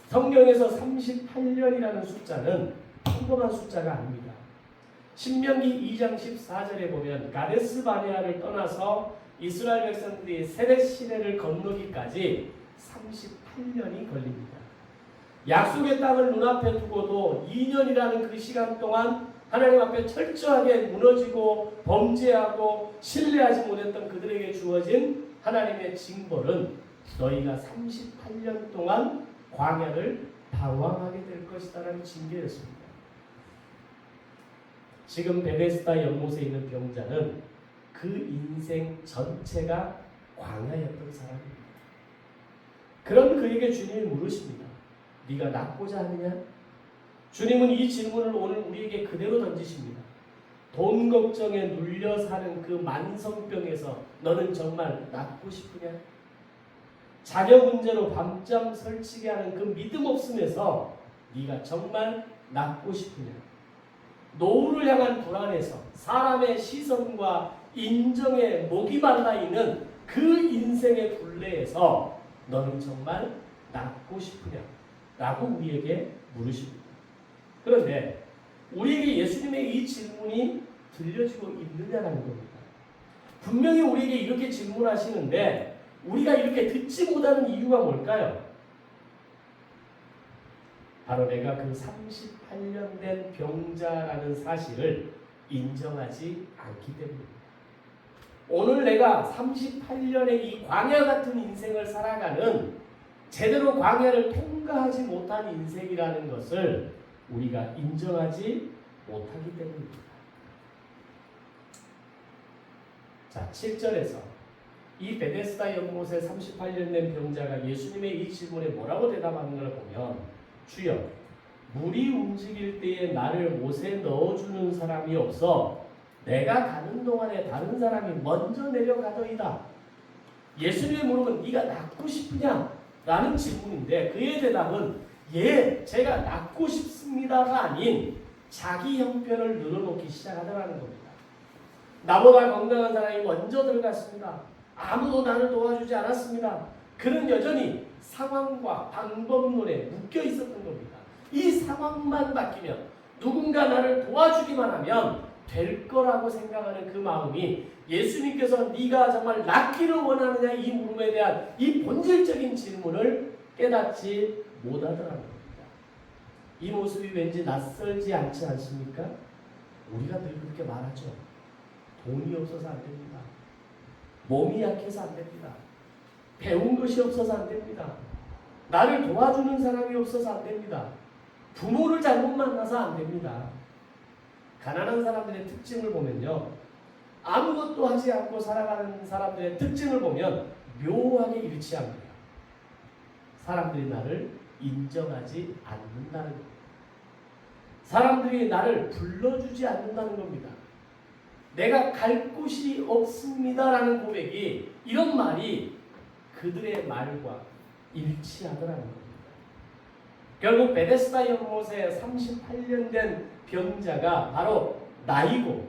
성경에서 38년이라는 숫자는 평범한 숫자가 아닙니다. 신명기 2장 14절에 보면 가데스 바네아를 떠나서 이스라엘 백성들이 세렛 시내를 건너기까지 38년이 걸립니다. 약속의 땅을 눈앞에 두고도 2년이라는 그 시간 동안 하나님 앞에 철저하게 무너지고 범죄하고 신뢰하지 못했던 그들에게 주어진 하나님의 징벌은 너희가 38년 동안 광야를 방황하게 될 것이다라는 징계였습니다. 지금 베데스다 연못에 있는 병자는 그 인생 전체가 광야였던 사람입니다. 그런 그에게 주님이 물으십니다. 네가 낫고자 하느냐? 주님은 이 질문을 오늘 우리에게 그대로 던지십니다. 돈 걱정에 눌려 사는 그 만성병에서 너는 정말 낫고 싶으냐? 자녀 문제로 밤잠 설치게 하는 그 믿음 없음에서 네가 정말 낫고 싶으냐? 노후를 향한 불안에서 사람의 시선과 인정에 목이 말라 있는 그 인생의 굴레에서 너는 정말 낫고 싶으냐? 라고 우리에게 물으십니다. 그런데 우리에게 예수님의 이 질문이 들려지고 있느냐라는 겁니다. 분명히 우리에게 이렇게 질문하시는데 우리가 이렇게 듣지 못하는 이유가 뭘까요? 바로 내가 그 38년 된 병자라는 사실을 인정하지 않기 때문입니다. 오늘 내가 38년의 이 광야 같은 인생을 살아가는 제대로 광야를 통과하지 못한 인생이라는 것을 우리가 인정하지 못하기 때문입니다. 자, 7절에서 이 베데스다 연못에 38년 된 병자가 예수님의 이 질문에 뭐라고 대답하는 걸 보면 주여, 물이 움직일 때에 나를 못에 넣어주는 사람이 없어 내가 가는 동안에 다른 사람이 먼저 내려가더이다. 예수님의 물음은 네가 낫고 싶으냐? 라는 질문인데 그의 대답은 예, 제가 낫고 싶습니다가 아닌 자기 형편을 늘어놓기 시작하더라는 겁니다. 나보다 건강한 사람이 먼저 들어갔습니다. 아무도 나를 도와주지 않았습니다. 그는 여전히 상황과 방법론에 묶여 있었던 겁니다. 이 상황만 바뀌면 누군가 나를 도와주기만 하면 될 거라고 생각하는 그 마음이 예수님께서 네가 정말 낫기를 원하느냐 이 물음에 대한 이 본질적인 질문을 깨닫지 못하더라는 겁니다. 이 모습이 왠지 낯설지 않지 않습니까? 우리가 늘 그렇게 말하죠. 돈이 없어서 안 됩니다. 몸이 약해서 안 됩니다. 배운 것이 없어서 안 됩니다. 나를 도와주는 사람이 없어서 안 됩니다. 부모를 잘못 만나서 안 됩니다. 가난한 사람들의 특징을 보면요. 아무것도 하지 않고 살아가는 사람들의 특징을 보면 묘하게 일치합니다. 사람들이 나를 인정하지 않는다는 겁니다. 사람들이 나를 불러주지 않는다는 겁니다. 내가 갈 곳이 없습니다라는 고백이 이런 말이 그들의 말과 일치하더라는 겁니다. 결국 베데스다 연못에 38년 된 병자가 바로 나이고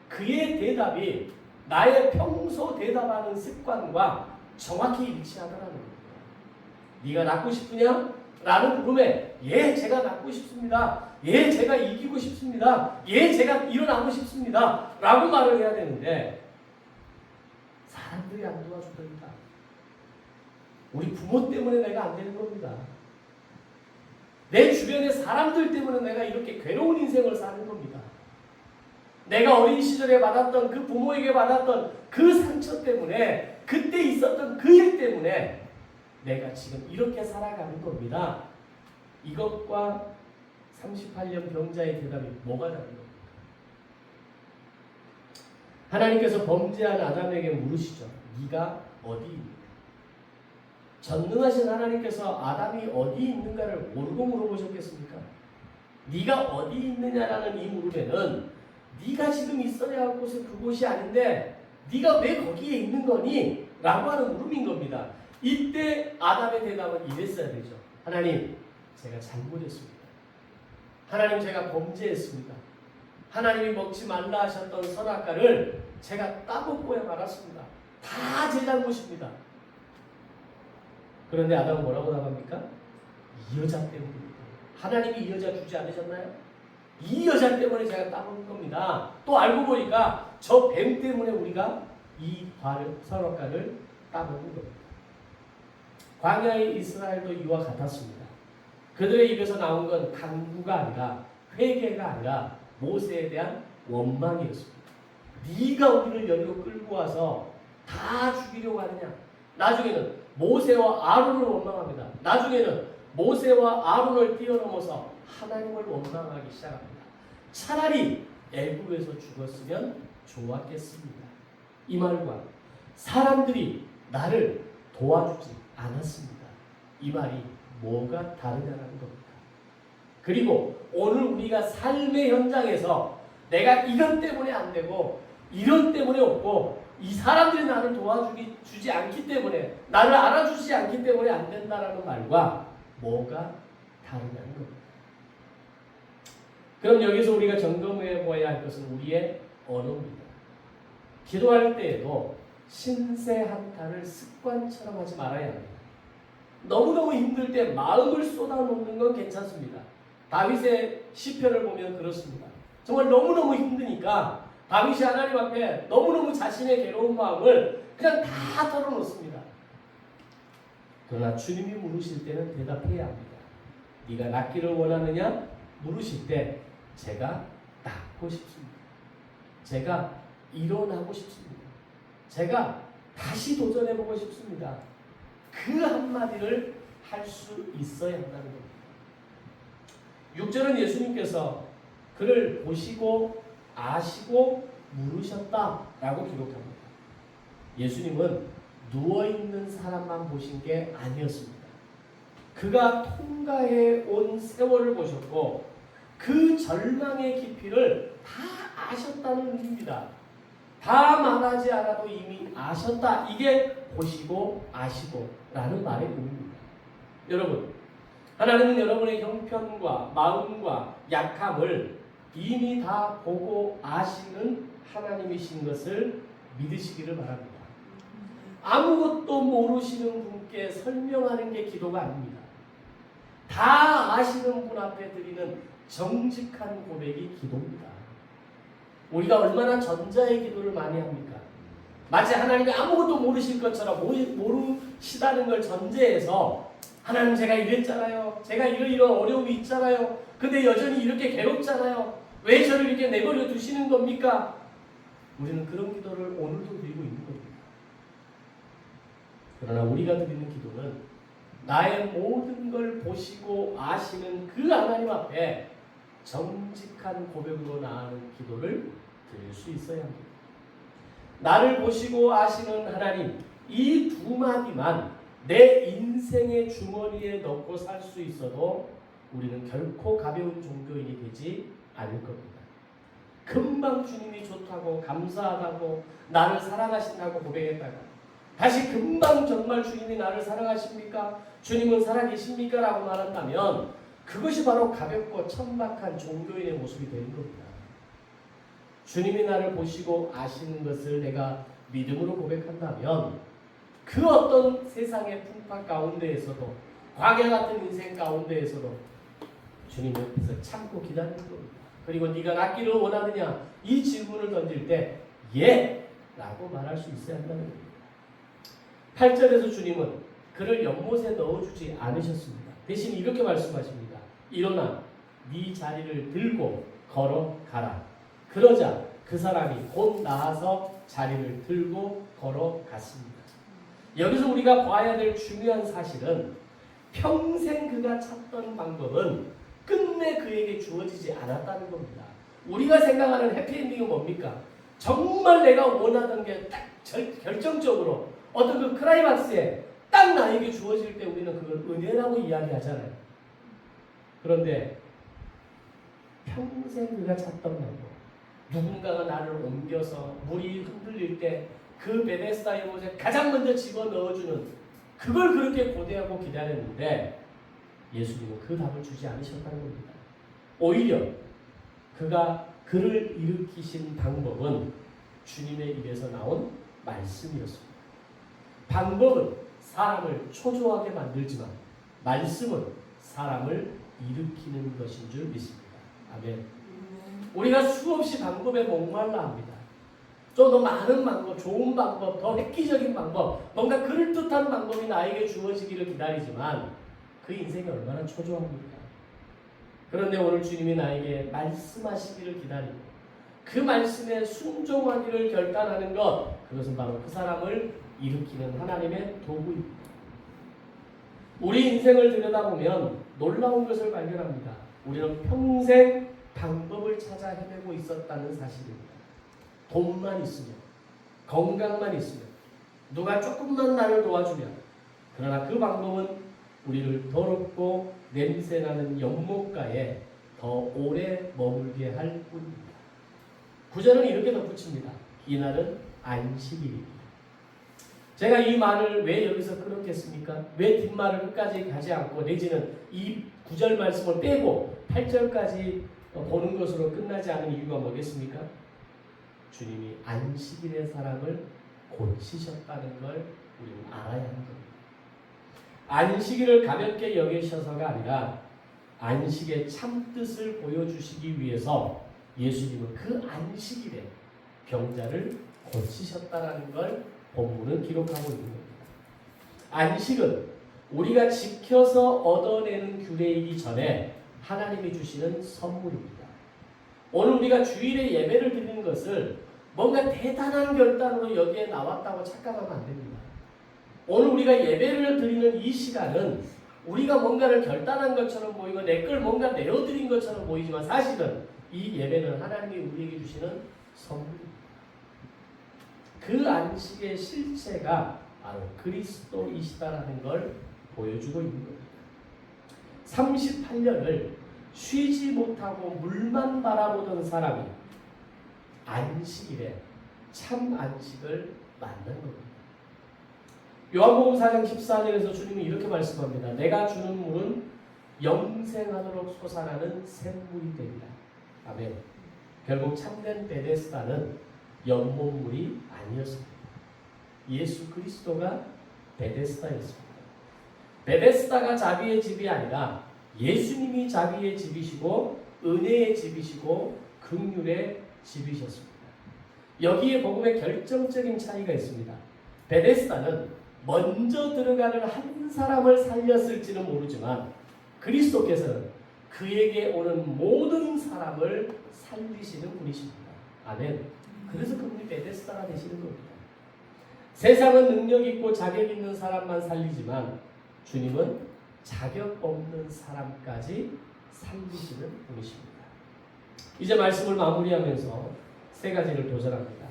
그의 대답이 나의 평소 대답하는 습관과 정확히 일치하더라는 겁니다. 네가 낫고 싶으냐? 라는 물음에 예, 제가 낫고 싶습니다. 예, 제가 이기고 싶습니다. 예, 제가 일어나고 싶습니다. 라고 말을 해야 되는데 사람들이 안 도와주니까 우리 부모 때문에 내가 안 되는 겁니다. 내 주변의 사람들 때문에 내가 이렇게 괴로운 인생을 사는 겁니다. 내가 어린 시절에 받았던 그 부모에게 받았던 그 상처 때문에 그때 있었던 그 일 때문에 내가 지금 이렇게 살아가는 겁니다. 이것과 38년 병자의 대답이 뭐가 다른 겁니까? 하나님께서 범죄한 아담에게 물으시죠. 네가 어디 있느냐? 전능하신 하나님께서 아담이 어디 있는가를 모르고 물어보셨겠습니까? 네가 어디 있느냐라는 이 물음에는 네가 지금 있어야 할 곳은 그곳이 아닌데 네가 왜 거기에 있는 거니? 라고 하는 물음인 겁니다. 이때 아담의 대답은 이랬어야 되죠. 하나님, 제가 잘못했습니다. 하나님, 제가 범죄했습니다. 하나님이 먹지 말라 하셨던 선악과를 제가 따먹고야 말았습니다. 다 제 잘못입니다. 그런데 아담은 뭐라고 답합니까? 이 여자 때문입니다. 하나님이 이 여자 주지 않으셨나요? 이 여자 때문에 제가 따먹은 겁니다. 또 알고 보니까 저 뱀 때문에 우리가 이 선악과를 따먹은 겁니다. 광야의 이스라엘도 이와 같았습니다. 그들의 입에서 나온 건 간구가 아니라 회개가 아니라 모세에 대한 원망이었습니다. 네가 우리를 여기로 끌고 와서 다 죽이려고 하느냐. 나중에는 모세와 아론을 원망합니다. 나중에는 모세와 아론을 뛰어넘어서 하나님을 원망하기 시작합니다. 차라리 애굽에서 죽었으면 좋았겠습니다. 이 말과 사람들이 나를 도와주지 않았습니다. 이 말이 뭐가 다르냐는 겁니다. 그리고 오늘 우리가 삶의 현장에서 내가 이것 때문에 안 되고 이런 때문에 없고 이 사람들이 나를 도와주지 않기 때문에 나를 알아주지 않기 때문에 안 된다라는 말과 뭐가 다르냐는 겁니다. 그럼 여기서 우리가 점검해 보아야 할 것은 우리의 언어입니다. 기도할 때에도 신세 한탄을 습관처럼 하지 말아야 합니다. 너무너무 힘들 때 마음을 쏟아놓는 건 괜찮습니다. 다윗의 시편을 보면 그렇습니다. 정말 너무너무 힘드니까 다윗이 하나님 앞에 너무너무 자신의 괴로운 마음을 그냥 다 털어놓습니다. 그러나 주님이 물으실 때는 대답해야 합니다. 네가 낫기를 원하느냐? 물으실 때 제가 낫고 싶습니다. 제가 일어나고 싶습니다. 제가 다시 도전해보고 싶습니다. 그 한마디를 할 수 있어야 한다는 겁니다. 6절은 예수님께서 그를 보시고 아시고 물으셨다라고 기록합니다. 예수님은 누워있는 사람만 보신 게 아니었습니다. 그가 통과해 온 세월을 보셨고 그 절망의 깊이를 다 아셨다는 의미입니다. 다 말하지 않아도 이미 아셨다. 이게 보시고 아시고 라는 말의 의미입니다. 여러분, 하나님은 여러분의 형편과 마음과 약함을 이미 다 보고 아시는 하나님이신 것을 믿으시기를 바랍니다. 아무것도 모르시는 분께 설명하는 게 기도가 아닙니다. 다 아시는 분 앞에 드리는 정직한 고백이 기도입니다. 우리가 얼마나 전자의 기도를 많이 합니까? 마치 하나님이 아무것도 모르실 것처럼 모르시다는 걸 전제해서 하나님 제가 이랬잖아요. 제가 이런 어려움이 있잖아요. 근데 여전히 이렇게 괴롭잖아요. 왜 저를 이렇게 내버려 두시는 겁니까? 우리는 그런 기도를 오늘도 드리고 있는 겁니다. 그러나 우리가 드리는 기도는 나의 모든 걸 보시고 아시는 그 하나님 앞에 정직한 고백으로 나아가는 기도를 드릴 수 있어야 합니다. 나를 보시고 아시는 하나님, 이 두 마디만 내 인생의 주머니에 넣고 살 수 있어도 우리는 결코 가벼운 종교인이 되지 않을 겁니다. 금방 주님이 좋다고 감사하다고 나를 사랑하신다고 고백했다가 다시 금방 정말 주님이 나를 사랑하십니까? 주님은 살아계십니까? 라고 말한다면 그것이 바로 가볍고 천박한 종교인의 모습이 되는 겁니다. 주님이 나를 보시고 아시는 것을 내가 믿음으로 고백한다면 그 어떤 세상의 풍파 가운데에서도 광야 같은 인생 가운데에서도 주님 옆에서 참고 기다리는 겁니다. 그리고 네가 낫기를 원하느냐? 이 질문을 던질 때 예! 라고 말할 수 있어야 한다는 겁니다. 8절에서 주님은 그를 연못에 넣어주지 않으셨습니다. 대신 이렇게 말씀하십니다. 일어나 네 자리를 들고 걸어가라. 그러자 그 사람이 곧 나아서 자리를 들고 걸어갔습니다. 여기서 우리가 봐야 될 중요한 사실은 평생 그가 찾던 방법은 끝내 그에게 주어지지 않았다는 겁니다. 우리가 생각하는 해피엔딩은 뭡니까? 정말 내가 원하던 게 딱 결정적으로 어떤 그 클라이막스에 딱 나에게 주어질 때 우리는 그걸 은혜라고 이야기하잖아요. 그런데 평생 그가 찾던 방법, 누군가가 나를 옮겨서 물이 흔들릴 때 그 베데스다 연못에 가장 먼저 집어넣어주는 그걸 그렇게 고대하고 기다렸는데 예수님은 그 답을 주지 않으셨다는 겁니다. 오히려 그를 일으키신 방법은 주님의 입에서 나온 말씀이었습니다. 방법은 사람을 초조하게 만들지만 말씀은 사람을 일으키는 것인 줄 믿습니다. 아멘. 우리가 수없이 방법에 목말라 합니다. 좀 더 많은 방법, 좋은 방법, 더 획기적인 방법, 뭔가 그럴듯한 방법이 나에게 주어지기를 기다리지만 그 인생이 얼마나 초조합니까? 그런데 오늘 주님이 나에게 말씀하시기를 기다리고 그 말씀에 순종하기를 결단하는 것, 그것은 바로 그 사람을 일으키는 하나님의 도구입니다. 우리 인생을 들여다보면 놀라운 것을 발견합니다. 우리는 평생 방법을 찾아 헤매고 있었다는 사실입니다. 돈만 있으면, 건강만 있으면, 누가 조금만 나를 도와주면, 그러나 그 방법은 우리를 더럽고 냄새나는 연못가에 더 오래 머물게 할 뿐입니다. 구절은 이렇게 덧붙입니다. 이날은 안식일입니다. 제가 이 말을 왜 여기서 끊었겠습니까? 왜 뒷말을 끝까지 가지 않고 내지는 이 9절 말씀을 빼고 8절까지 보는 것으로 끝나지 않은 이유가 뭐겠습니까? 주님이 안식일의 사람을 고치셨다는 걸 우리는 알아야 하는 겁니다. 안식일을 가볍게 여기셔서가 아니라 안식의 참뜻을 보여주시기 위해서 예수님은 그 안식일에 병자를 고치셨다는 걸 본문은 기록하고 있는 겁니다. 안식은 우리가 지켜서 얻어내는 규례이기 전에 하나님이 주시는 선물입니다. 오늘 우리가 주일에 예배를 드리는 것을 뭔가 대단한 결단으로 여기에 나왔다고 착각하면 안 됩니다. 오늘 우리가 예배를 드리는 이 시간은 우리가 뭔가를 결단한 것처럼 보이고 내 걸 뭔가 내어드린 것처럼 보이지만 사실은 이 예배는 하나님이 우리에게 주시는 선물입니다. 그 안식의 실체가 바로 그리스도이시다라는 걸 보여주고 있는 겁니다. 38년을 쉬지 못하고 물만 바라보던 사람이 안식일에 참 안식을 만난 겁니다. 요한복음 4장 14절에서 주님이 이렇게 말씀합니다. 내가 주는 물은 영생하도록 솟아나는 샘물이 되리라. 아멘. 결국 참된 베데스다는 연못물이 아니었습니다. 예수 그리스도가 베데스다였습니다. 베데스다가 자비의 집이 아니라 예수님이 자비의 집이시고 은혜의 집이시고 긍휼의 집이셨습니다. 여기에 복음의 결정적인 차이가 있습니다. 베데스다는 먼저 들어가는 한 사람을 살렸을지는 모르지만 그리스도께서는 그에게 오는 모든 사람을 살리시는 분이십니다. 아멘. 그래서 그분이 베데스다가 되시는 겁니다. 세상은 능력 있고 자격 있는 사람만 살리지만 주님은 자격 없는 사람까지 살리시는 분이십니다. 이제 말씀을 마무리하면서 세 가지를 도전합니다.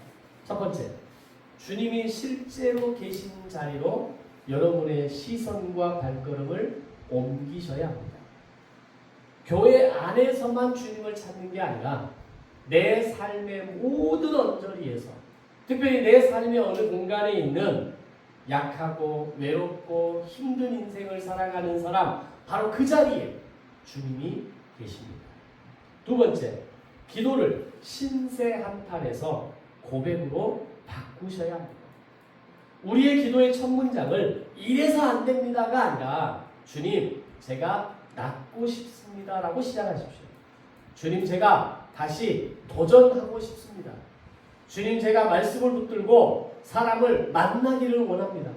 첫 번째, 주님이 실제로 계신 자리로 여러분의 시선과 발걸음을 옮기셔야 합니다. 교회 안에서만 주님을 찾는 게 아니라 내 삶의 모든 언저리에서, 특별히 내 삶의 어느 공간에 있는 약하고 외롭고 힘든 인생을 살아가는 사람, 바로 그 자리에 주님이 계십니다. 두 번째, 기도를 신세 한탄에서 고백으로 바꾸셔야 합니다. 우리의 기도의 첫 문장을 이래서 안 됩니다가 아니라 주님, 제가 낫고 싶습니다 라고 시작하십시오. 주님, 제가 다시 도전하고 싶습니다. 주님, 제가 말씀을 붙들고 사람을 만나기를 원합니다.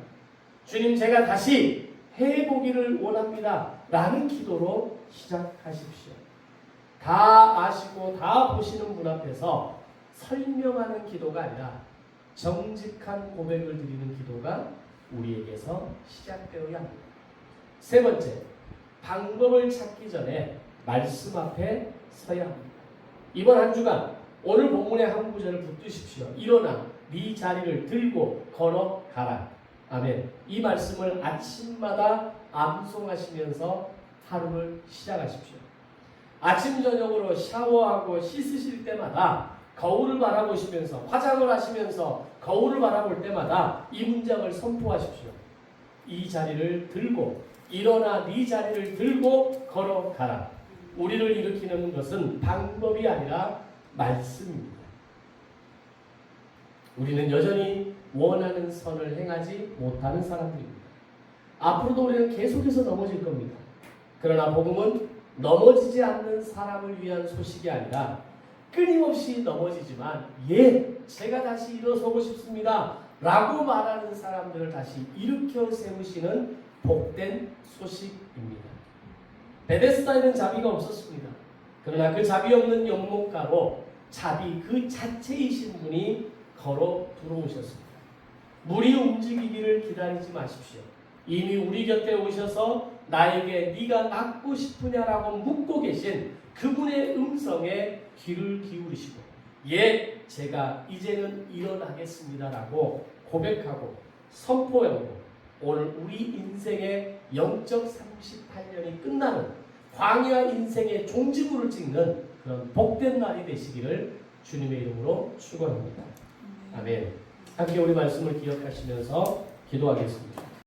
주님, 제가 다시 해보기를 원합니다 라는 기도로 시작하십시오. 다 아시고 다 보시는 분 앞에서 설명하는 기도가 아니라 정직한 고백을 드리는 기도가 우리에게서 시작되어야 합니다. 세 번째, 방법을 찾기 전에 말씀 앞에 서야 합니다. 이번 한 주간 오늘 본문의 한 구절을 붙드십시오. 일어나 네 자리를 들고 걸어가라. 아멘. 이 말씀을 아침마다 암송하시면서 하루를 시작하십시오. 아침 저녁으로 샤워하고 씻으실 때마다 거울을 바라보시면서, 화장을 하시면서 거울을 바라볼 때마다 이 문장을 선포하십시오. 이 자리를 들고, 일어나 네 자리를 들고 걸어가라. 우리를 일으키는 것은 방법이 아니라 말씀입니다. 우리는 여전히 원하는 선을 행하지 못하는 사람들입니다. 앞으로도 우리는 계속해서 넘어질 겁니다. 그러나 복음은 넘어지지 않는 사람을 위한 소식이 아니라 끊임없이 넘어지지만 제가 다시 일어서고 싶습니다 라고 말하는 사람들을 다시 일으켜 세우시는 복된 소식입니다. 베데스다에는 자비가 없었습니다. 그러나 그 자비 없는 연못가로 자비 그 자체이신 분이 걸어 들어오셨습니다. 물이 움직이기를 기다리지 마십시오. 이미 우리 곁에 오셔서 나에게 네가 낫고 싶으냐라고 묻고 계신 그분의 음성에 귀를 기울이시고 제가 이제는 일어나겠습니다라고 고백하고 선포하고 오늘 우리 인생의 영적 38년이 끝나는 광야 인생의 종지부를 찍는 그런 복된 날이 되시기를 주님의 이름으로 축원합니다. 아멘. 함께 우리 말씀을 기억하시면서 기도하겠습니다.